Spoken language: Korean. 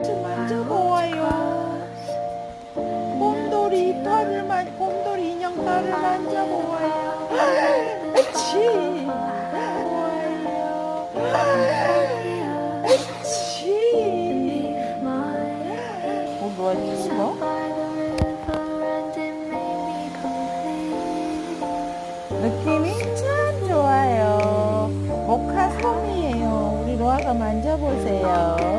좀 만져보아요. 곰돌이 인형 털을 만져보아요. 치 좋아요. 치 뭐지 이거? 느낌이 참 좋아요. 모카 솜이에요. 우리 로아가 만져보세요.